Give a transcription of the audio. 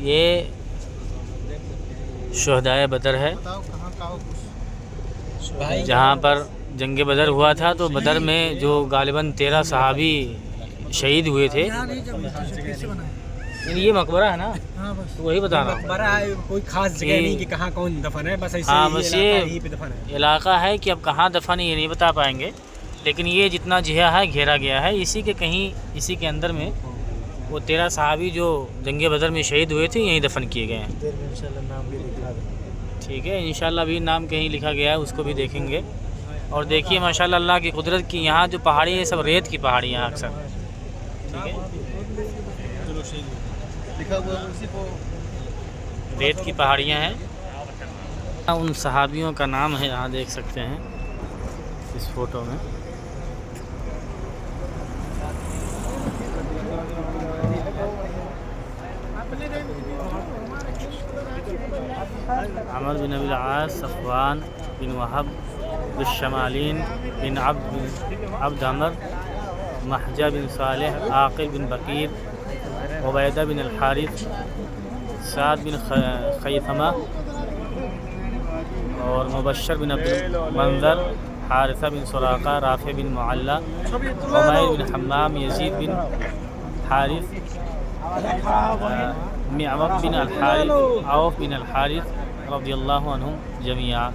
یہ شہدائے بدر ہے، جہاں پر جنگ بدر ہوا تھا، تو بدر میں جو غالباً 13 صحابی شہید ہوئے تھے. یہ مقبرہ ہے نا، تو وہی بتا رہا ہوں. مقبرہ ہے، کوئی خاص جگہ نہیں کہ کہاں کون دفن ہے، بس ایسے بس یہی پہ دفن ہے. علاقہ ہے کہ اب کہاں دفن ہے یہ نہیں بتا پائیں گے، لیکن یہ جتنا جہہ ہے گھیرا گیا ہے، اسی کے کہیں اسی کے اندر میں وہ 13 صحابی جو جنگ بدر میں شہید ہوئے تھے یہیں دفن کیے گئے ہیں. ٹھیک ہے، انشاءاللہ ابھی نام کہیں لکھا گیا ہے، اس کو بھی دیکھیں گے. اور دیکھیے ماشاءاللہ اللہ کی قدرت کی، یہاں جو پہاڑی ہے سب ریت کی پہاڑی ہیں اکثر. ٹھیک ہے، ریت کی پہاڑیاں ہیں. ان صحابیوں کا نام ہے، یہاں دیکھ سکتے ہیں اس فوٹو میں. عمر بن ابی العاص، صفوان بن وہب، بالشمالین بن عبد عمر، محجہ بن صالح، عاقل بن بقیر، عبیدہ بن الحارث، سعد بن خیثمہ، اور مبشر بن عبد المنذر، حارثہ بن سراقہ، رافع بن معلہ، عمیر بن حمام، یزید بن حارث، معوق بن الحارث، عوف بن الحارث رضی اللہ عنہم جمیعا.